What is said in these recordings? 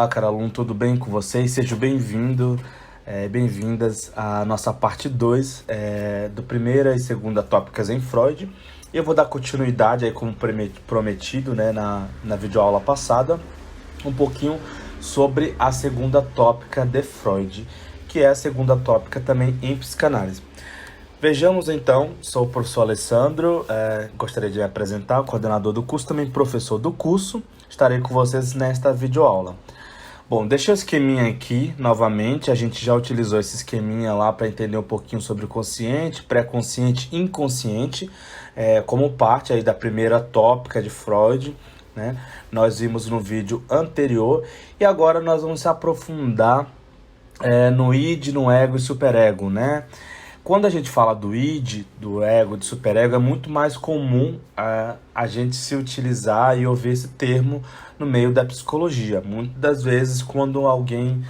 Olá, caro aluno, tudo bem com vocês? Sejam bem-vindas à nossa parte 2 do primeira e segunda tópicas em Freud. Eu vou dar continuidade aí, como prometido, né, na videoaula passada, um pouquinho sobre a segunda tópica de Freud, que é a segunda tópica também em psicanálise. Vejamos então, sou o professor Alessandro, gostaria de me apresentar, coordenador do curso, também professor do curso. Estarei com vocês nesta videoaula. Bom, deixa o esqueminha aqui novamente, a gente já utilizou esse esqueminha lá para entender um pouquinho sobre o consciente, pré-consciente e inconsciente, como parte aí da primeira tópica de Freud, né? Nós vimos no vídeo anterior e agora nós vamos se aprofundar no id, no ego e superego, né? Quando a gente fala do id, do ego, do superego, é muito mais comum a gente se utilizar e ouvir esse termo no meio da psicologia. Muitas das vezes, quando alguém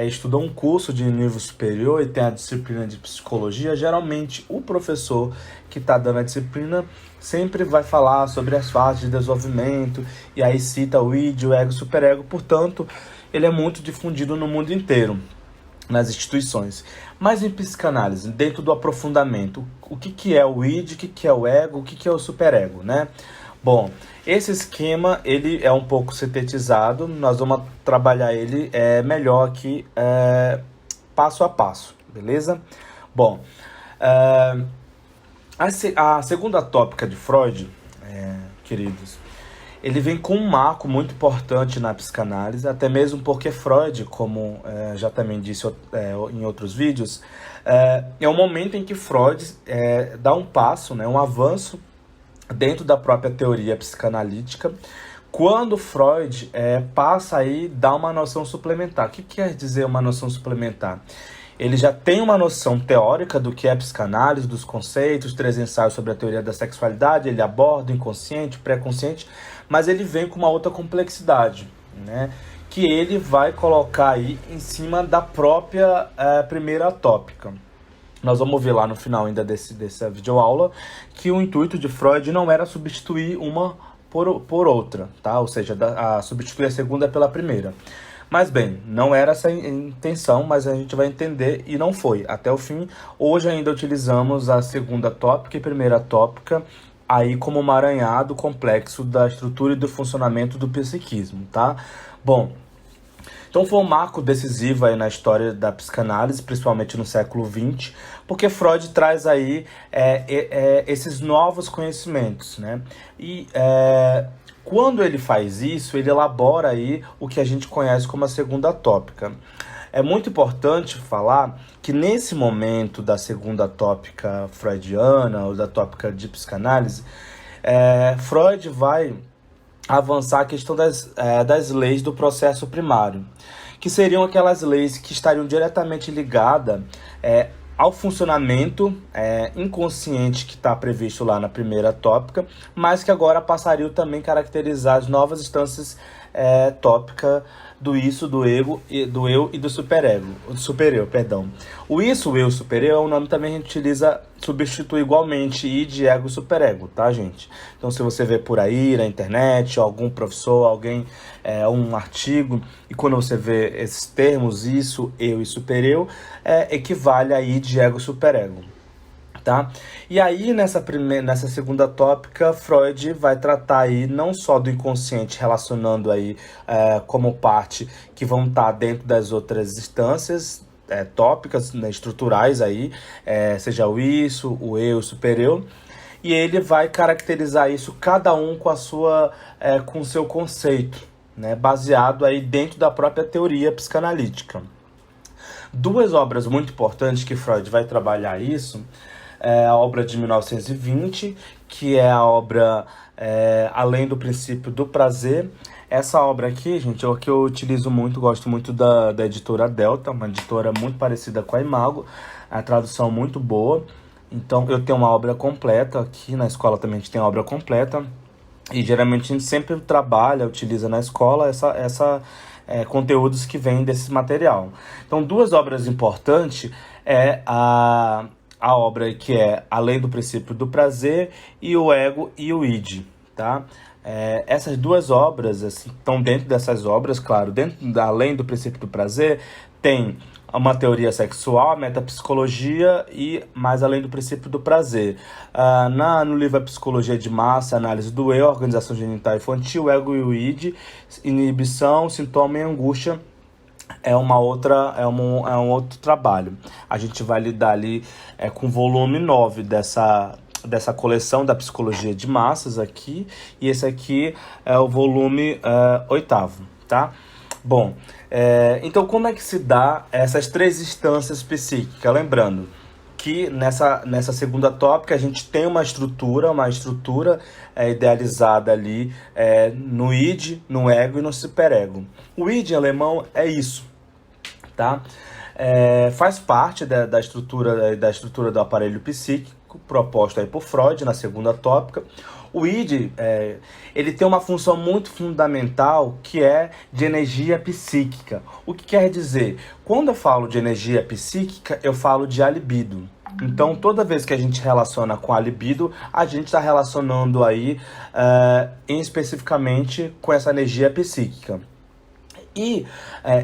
estuda um curso de nível superior e tem a disciplina de psicologia, geralmente o professor que está dando a disciplina sempre vai falar sobre as fases de desenvolvimento e aí cita o id, o ego e o superego. Portanto, ele é muito difundido no mundo inteiro, nas instituições. Mas em psicanálise, dentro do aprofundamento, o que é o id, o que é o ego, o que é o superego, né? Bom, esse esquema ele é um pouco sintetizado, nós vamos trabalhar ele melhor aqui, passo a passo, beleza? Bom, a segunda tópica de Freud, queridos, ele vem com um marco muito importante na psicanálise, até mesmo porque Freud, como já também disse em outros vídeos, é um momento em que Freud dá um passo, né, um avanço dentro da própria teoria psicanalítica, quando Freud passa aí dar uma noção suplementar. O que quer dizer uma noção suplementar? Ele já tem uma noção teórica do que é psicanálise, dos conceitos, 3 ensaios sobre a teoria da sexualidade, ele aborda o inconsciente, pré-consciente, mas ele vem com uma outra complexidade, né, que ele vai colocar aí em cima da própria primeira tópica. Nós vamos ver lá no final ainda dessa videoaula que o intuito de Freud não era substituir uma por outra, tá? Ou seja, substituir a segunda pela primeira. Mas bem, não era essa a intenção, mas a gente vai entender e não foi. Até o fim, hoje ainda utilizamos a segunda tópica e primeira tópica aí como um emaranhado complexo da estrutura e do funcionamento do psiquismo, tá? Bom, então foi um marco decisivo aí na história da psicanálise, principalmente no século XX, porque Freud traz aí esses novos conhecimentos, né? E quando ele faz isso, ele elabora aí o que a gente conhece como a segunda tópica. É muito importante falar que nesse momento da segunda tópica freudiana, ou da tópica de psicanálise, Freud vai avançar a questão das leis do processo primário, que seriam aquelas leis que estariam diretamente ligadas ao funcionamento inconsciente que está previsto lá na primeira tópica, mas que agora passariam também a caracterizar as novas instâncias tópicas do isso, do ego, do eu e do superego, do supereu, perdão. O isso, o eu, supereu é um nome também que a gente utiliza, substitui igualmente id, ego e superego, tá, gente? Então, se você vê por aí na internet, algum professor, alguém, um artigo, e quando você vê esses termos, isso, eu e supereu, equivale a id, ego e superego. Tá? E aí, nessa segunda tópica, Freud vai tratar aí não só do inconsciente, relacionando aí como parte que vão estar dentro das outras instâncias tópicas, né, estruturais aí, seja o isso, o eu, o supereu, e ele vai caracterizar isso, cada um com com o seu conceito, né, baseado aí dentro da própria teoria psicanalítica. 2 obras muito importantes que Freud vai trabalhar isso, a obra de 1920, que é a obra Além do Princípio do Prazer. Essa obra aqui, gente, é o que eu utilizo muito, gosto muito da editora Delta, uma editora muito parecida com a Imago, a tradução muito boa. Então, eu tenho uma obra completa aqui, na escola também a gente tem a obra completa, e geralmente a gente sempre utiliza na escola conteúdos que vêm desse material. Então, 2 obras importantes a obra que é Além do Princípio do Prazer e o Ego e o Id, tá? Essas duas obras assim, estão dentro dessas obras, claro, além do princípio do prazer, tem uma teoria sexual, a metapsicologia e mais além do princípio do prazer. No livro A Psicologia de Massa, Análise do Eu, Organização Genital Infantil, Ego e o Id, Inibição, Sintoma e Angústia, é um outro trabalho. A gente vai lidar ali com o volume 9 dessa coleção da Psicologia de Massas aqui, e esse aqui é o volume 8º, tá? Bom, então como é que se dá essas três instâncias psíquicas? Lembrando que nessa segunda tópica a gente tem uma estrutura idealizada ali no id, no ego e no superego. O id em alemão é isso, tá? Faz parte da estrutura do aparelho psíquico, proposta aí por Freud na segunda tópica. O id, ele tem uma função muito fundamental que é de energia psíquica. O que quer dizer? Quando eu falo de energia psíquica, eu falo de a libido. Então, toda vez que a gente relaciona com a libido, a gente está relacionando aí especificamente com essa energia psíquica. E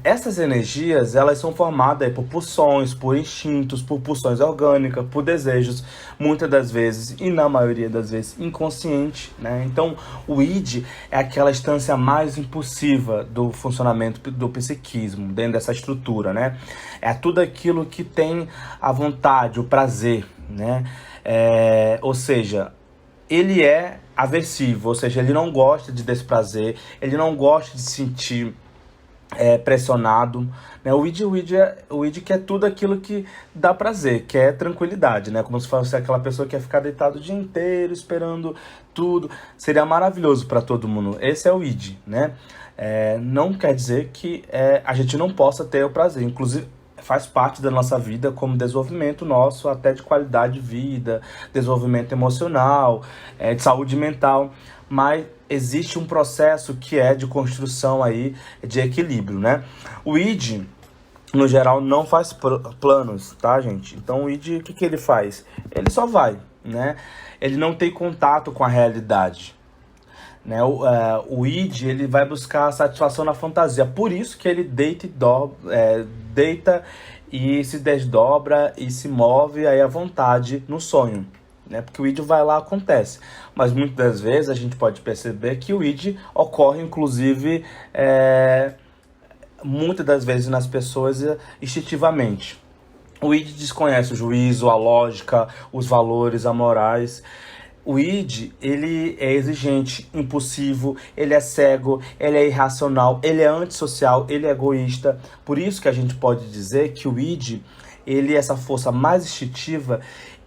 essas energias, elas são formadas por pulsões, por instintos, por pulsões orgânicas, por desejos, muitas das vezes, e na maioria das vezes, inconsciente, né? Então, o id é aquela instância mais impulsiva do funcionamento do psiquismo, dentro dessa estrutura, né? É tudo aquilo que tem a vontade, o prazer, né? Ou seja, ele é aversivo, ou seja, ele não gosta de desprazer, ele não gosta de sentir pressionado, né? O id quer tudo aquilo que dá prazer, que é tranquilidade, né? Como se fosse aquela pessoa que quer ficar deitado o dia inteiro esperando tudo. Seria maravilhoso para todo mundo. Esse é o id, né? Não quer dizer que a gente não possa ter o prazer. Inclusive, faz parte da nossa vida como desenvolvimento nosso, até de qualidade de vida, desenvolvimento emocional, de saúde mental. Mas existe um processo que é de construção aí de equilíbrio, né? O id, no geral, não faz planos, tá, gente? Então o id, o que ele faz? Ele só vai, né? Ele não tem contato com a realidade, né? O id, ele vai buscar a satisfação na fantasia. Por isso que ele deita e se desdobra e se move aí à vontade no sonho, né? Porque o id vai lá, acontece. Mas muitas das vezes a gente pode perceber que o id ocorre, inclusive, muitas das vezes nas pessoas instintivamente. O id desconhece o juízo, a lógica, os valores, as morais. O id, ele é exigente, impulsivo, ele é cego, ele é irracional, ele é antissocial, ele é egoísta. Por isso que a gente pode dizer que o id, ele é essa força mais instintiva,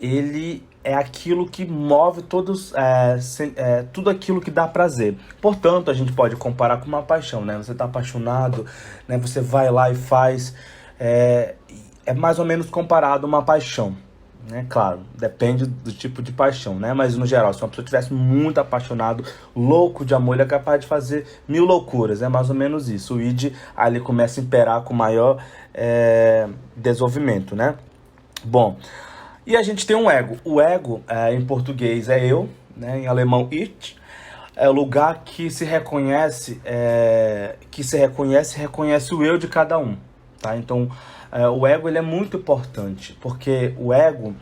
ele é aquilo que move tudo aquilo que dá prazer. Portanto, a gente pode comparar com uma paixão, né? Você está apaixonado, né? Você vai lá e faz. É mais ou menos comparado a uma paixão, né? Claro, depende do tipo de paixão, né? Mas no geral, se uma pessoa estivesse muito apaixonado, louco de amor, ele é capaz de fazer 1000 loucuras. É mais ou menos isso. O id ali começa a imperar com maior desenvolvimento, né? Bom, e a gente tem um ego. O ego, em português, é eu, né? Em alemão, ich. É o lugar que se reconhece, reconhece o eu de cada um, tá? Então, o ego, ele é muito importante, porque o ego,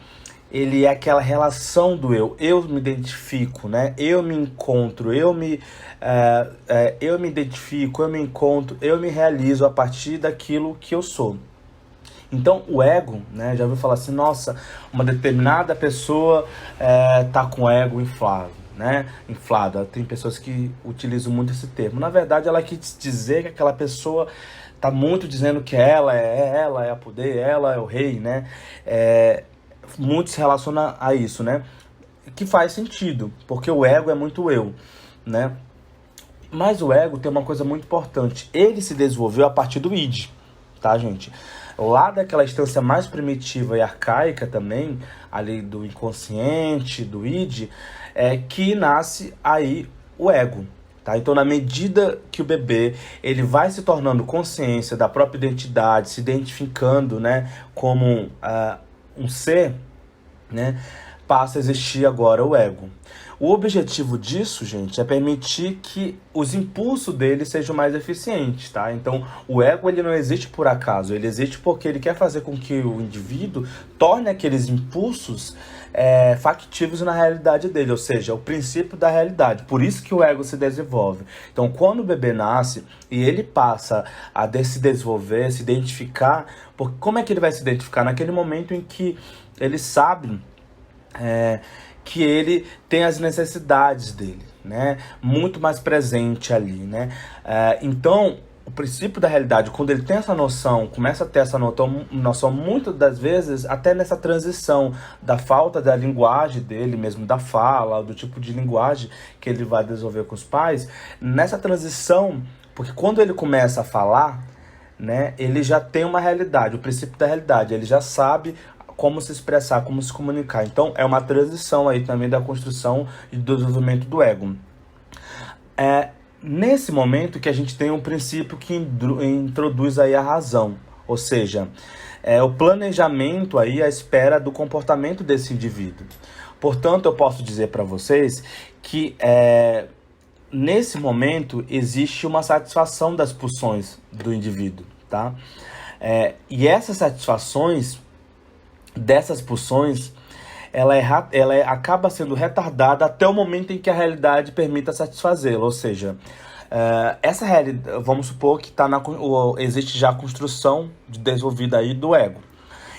ele é aquela relação do eu. Eu me identifico, né? Eu me encontro, eu me identifico, eu me encontro, eu me realizo a partir daquilo que eu sou. Então, o ego, né, já ouviu falar assim, nossa, uma determinada pessoa tá com o ego inflado, né? Inflado. Tem pessoas que utilizam muito esse termo. Na verdade, ela quis dizer que aquela pessoa tá muito dizendo que ela é a poder, ela é o rei, né? Muito se relaciona a isso, né? Que faz sentido, porque o ego é muito eu, né? Mas o ego tem uma coisa muito importante. Ele se desenvolveu a partir do id, tá, gente? Lá daquela instância mais primitiva e arcaica também, ali do inconsciente, do id, que nasce aí o ego, tá? Então, na medida que o bebê ele vai se tornando consciência da própria identidade, se identificando, né, como um ser, né, passa a existir agora o ego. O objetivo disso, gente, é permitir que os impulsos dele sejam mais eficientes, tá? Então, o ego, ele não existe por acaso, ele existe porque ele quer fazer com que o indivíduo torne aqueles impulsos factíveis na realidade dele, ou seja, o princípio da realidade. Por isso que o ego se desenvolve. Então, quando o bebê nasce e ele passa a se desenvolver, se identificar, porque como é que ele vai se identificar? Naquele momento em que ele sabe que ele tem as necessidades dele, né? Muito mais presente ali, né? Então, o princípio da realidade, quando ele tem essa noção, começa a ter essa noção muitas das vezes, até nessa transição da falta da linguagem dele mesmo, da fala, do tipo de linguagem que ele vai desenvolver com os pais, nessa transição, porque quando ele começa a falar, né, ele já tem uma realidade, o princípio da realidade, ele já sabe como se expressar, como se comunicar. Então, é uma transição aí também da construção e do desenvolvimento do ego. Nesse momento que a gente tem um princípio que introduz aí a razão, ou seja, o planejamento aí à espera do comportamento desse indivíduo. Portanto, eu posso dizer para vocês que nesse momento existe uma satisfação das pulsões do indivíduo, tá? E essas satisfações dessas pulsões, ela acaba sendo retardada até o momento em que a realidade permita satisfazê-la. Ou seja, essa realidade, vamos supor que existe já a construção desenvolvida aí do ego.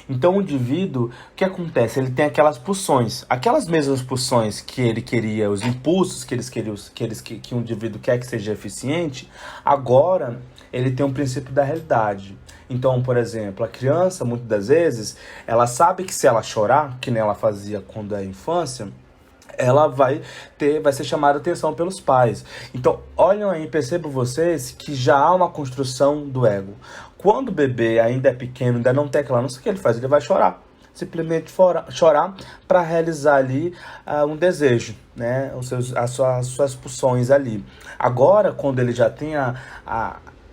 Então o indivíduo, o que acontece? Ele tem aquelas pulsões, aquelas mesmas pulsões que ele queria, os impulsos que o indivíduo quer que seja eficiente, agora ele tem um princípio da realidade. Então, por exemplo, a criança, muitas das vezes, ela sabe que se ela chorar, que nem ela fazia quando é infância, ela vai ser chamada a atenção pelos pais. Então, olhem aí, percebam vocês que já há uma construção do ego. Quando o bebê ainda é pequeno, ainda não tem aquela noção, o que ele faz? Ele vai chorar. Simplesmente chorar para realizar ali um desejo, né? As suas pulsões ali. Agora, quando ele já tem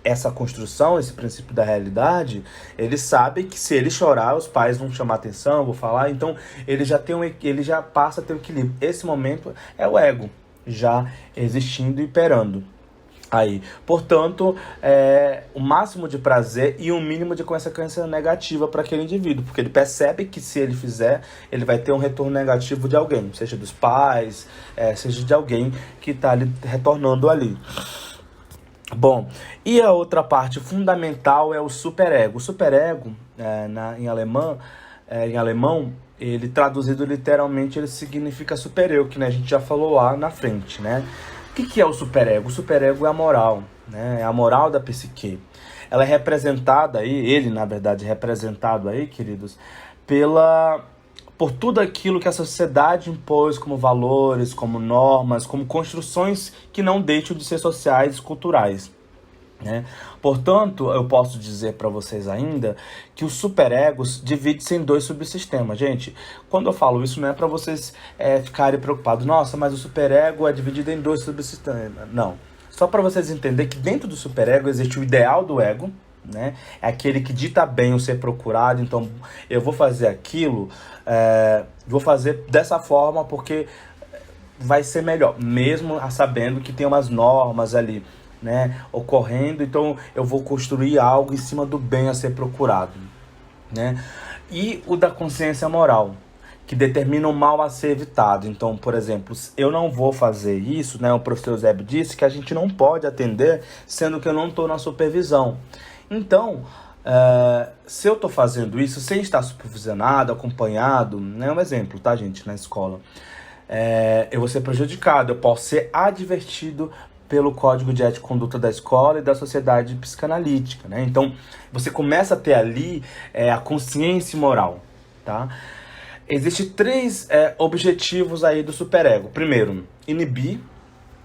essa construção, esse princípio da realidade, ele sabe que se ele chorar, os pais vão chamar atenção, vão falar, então ele já passa a ter um equilíbrio. Esse momento é o ego já existindo e imperando aí. Portanto, o máximo de prazer e o mínimo de consequência negativa para aquele indivíduo, porque ele percebe que se ele fizer, ele vai ter um retorno negativo de alguém, seja dos pais, seja de alguém que está ali retornando ali. Bom, e a outra parte fundamental é o superego. O superego, em alemão, ele traduzido literalmente, ele significa super-eu, que, né, a gente já falou lá na frente, né? O que é o superego? O superego é a moral, né? É a moral da psique. Ela é representada aí, ele, na verdade, é representado aí, queridos, por tudo aquilo que a sociedade impôs como valores, como normas, como construções que não deixam de ser sociais e culturais, né? Portanto, eu posso dizer para vocês ainda que os superegos dividem-se em 2 subsistemas. Gente, quando eu falo isso, não é para vocês ficarem preocupados. Nossa, mas o superego é dividido em 2 subsistemas. Não. Só para vocês entenderem que dentro do superego existe o ideal do ego, né? É aquele que dita bem o ser procurado. Então, eu vou fazer aquilo, vou fazer dessa forma porque vai ser melhor, mesmo sabendo que tem umas normas ali, né, ocorrendo. Então eu vou construir algo em cima do bem a ser procurado, né? E o da consciência moral, que determina o mal a ser evitado. Então, por exemplo, eu não vou fazer isso, né? O professor Eusébio disse que a gente não pode atender sendo que eu não estou na supervisão. Então, se eu estou fazendo isso sem estar supervisionado, acompanhado, né? Um exemplo, tá, gente, na escola, eu vou ser prejudicado, eu posso ser advertido pelo Código de Ética e Conduta da escola e da Sociedade Psicanalítica, né? Então, você começa a ter ali a consciência moral, tá? Existem 3 objetivos aí do superego. Primeiro, inibir,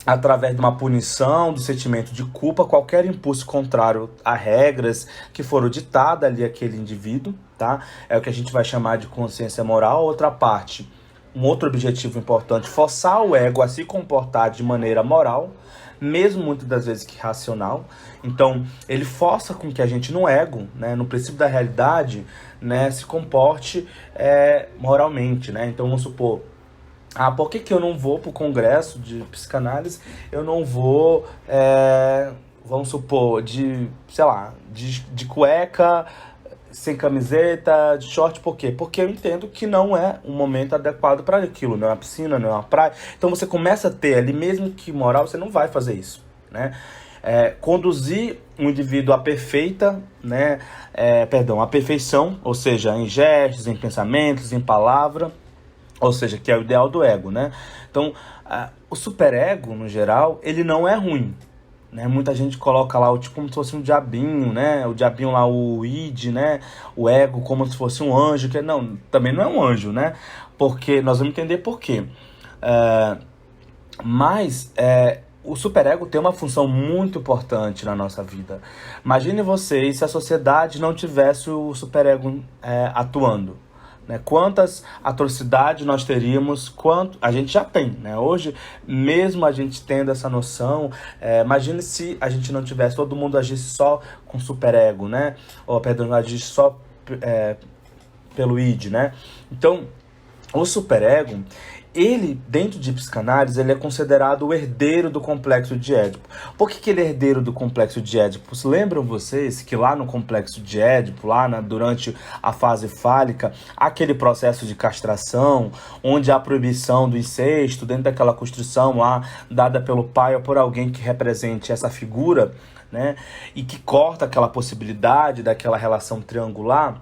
através de uma punição, do sentimento de culpa, qualquer impulso contrário a regras que foram ditadas ali àquele indivíduo, tá? É o que a gente vai chamar de consciência moral. Outra parte, um outro objetivo importante, forçar o ego a se comportar de maneira moral, mesmo muitas das vezes que racional. Então, ele força com que a gente, no ego, né, no princípio da realidade, né, se comporte moralmente, né? Então, vamos supor, por que eu não vou para o congresso de psicanálise? Eu não vou, vamos supor, sei lá, de cueca, sem camiseta, de short, por quê? Porque eu entendo que não é um momento adequado para aquilo, não é uma piscina, não é uma praia. Então você começa a ter ali, mesmo que moral, você não vai fazer isso, né? Conduzir um indivíduo à perfeita, né? À perfeição, ou seja, em gestos, em pensamentos, em palavra, ou seja, que é o ideal do ego, né? Então, o superego, no geral, ele não é ruim, né? Muita gente coloca lá como se fosse um diabinho, né? O diabinho lá, o id, né? O ego como se fosse um anjo, que não, também não é um anjo, né? Porque nós vamos entender por quê. Mas o superego tem uma função muito importante na nossa vida. Imagine vocês se a sociedade não tivesse o superego atuando. Né? Quantas atrocidades nós teríamos, quanto a gente já tem, né? Hoje, mesmo a gente tendo essa noção, imagine se a gente não tivesse, todo mundo agisse só com superego, né? Ou, perdão, agisse só pelo id, né? Então, o superego, ele, dentro de psicanálise, ele é considerado o herdeiro do complexo de Édipo. Por que ele é herdeiro do complexo de Édipo? Lembram vocês que lá no complexo de Édipo, durante a fase fálica, aquele processo de castração, onde há a proibição do incesto, dentro daquela construção lá, dada pelo pai ou por alguém que represente essa figura, né? E que corta aquela possibilidade daquela relação triangular,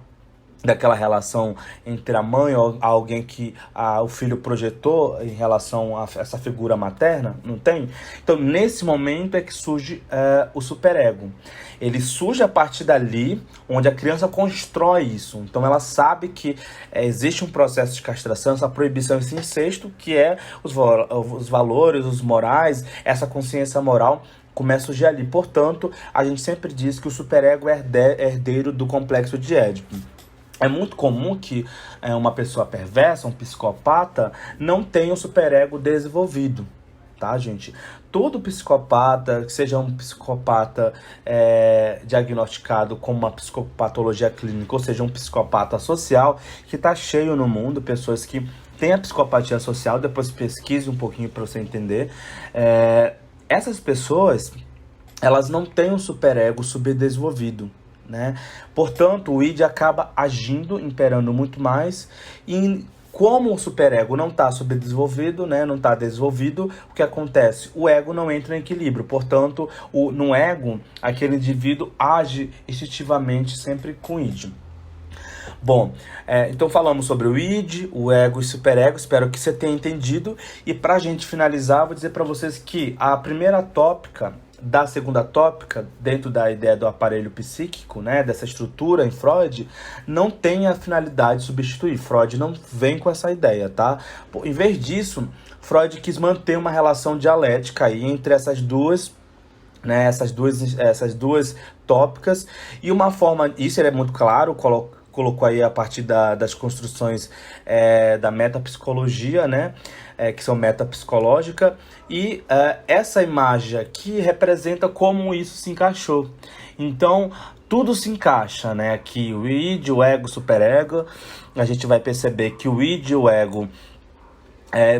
daquela relação entre a mãe ou alguém que o filho projetou em relação a essa figura materna, não tem? Então, nesse momento é que surge o superego. Ele surge a partir dali, onde a criança constrói isso. Então, ela sabe que existe um processo de castração, essa proibição, esse incesto, que é os valores, os morais, essa consciência moral começa a surgir ali. Portanto, a gente sempre diz que o superego é herdeiro do complexo de Édipo. É muito comum que uma pessoa perversa, um psicopata, não tenha o superego desenvolvido, tá, gente? Todo psicopata, que seja um psicopata diagnosticado com uma psicopatologia clínica, ou seja, um psicopata social, que está cheio no mundo, pessoas que têm a psicopatia social, depois pesquise um pouquinho para você entender. Essas pessoas, elas não têm um superego subdesenvolvido, né? Portanto, o id acaba agindo, imperando muito mais, e como o superego não está subdesenvolvido, né, não está desenvolvido, o que acontece? O ego não entra em equilíbrio. Portanto, no ego, aquele indivíduo age instintivamente sempre com o id. Bom, então falamos sobre o id, o ego e o superego, espero que você tenha entendido. E para a gente finalizar, vou dizer para vocês que a primeira tópica da segunda tópica, dentro da ideia do aparelho psíquico, né, dessa estrutura em Freud, não tem a finalidade de substituir. Freud não vem com essa ideia, tá? Em vez disso, Freud quis manter uma relação dialética aí entre essas duas, né, essas duas tópicas, e uma forma, isso é muito claro, colocou aí a partir das construções da metapsicologia, né? Que são metapsicológica, e essa imagem aqui representa como isso se encaixou. Então, tudo se encaixa, né? Aqui o id, o ego, o superego, a gente vai perceber que o id e o ego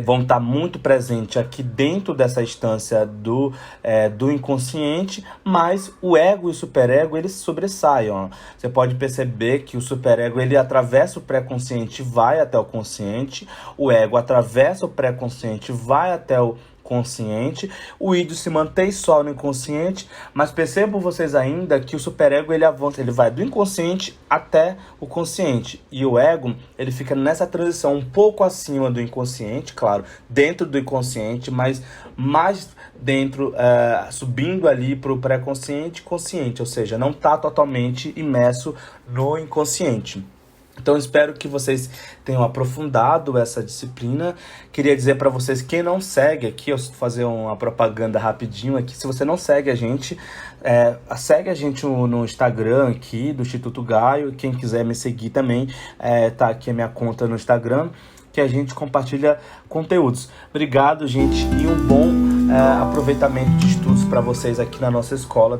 vão estar muito presentes aqui dentro dessa instância do inconsciente, mas o ego e o superego, eles sobressaem, ó. Você pode perceber que o superego, ele atravessa o pré-consciente e vai até o consciente, o ego atravessa o pré-consciente e vai até o consciente, o id se mantém só no inconsciente, mas percebam vocês ainda que o superego, ele avança, ele vai do inconsciente até o consciente, e o ego, ele fica nessa transição um pouco acima do inconsciente, claro, dentro do inconsciente, mas mais dentro, subindo ali para o pré-consciente e consciente, ou seja, não está totalmente imerso no inconsciente. Então, espero que vocês tenham aprofundado essa disciplina. Queria dizer para vocês, quem não segue aqui, eu vou fazer uma propaganda rapidinho aqui. Se você não segue a gente, segue a gente no Instagram aqui, do Instituto Gaio. Quem quiser me seguir também, tá aqui a minha conta no Instagram, que a gente compartilha conteúdos. Obrigado, gente, e um bom aproveitamento de estudos para vocês aqui na nossa escola.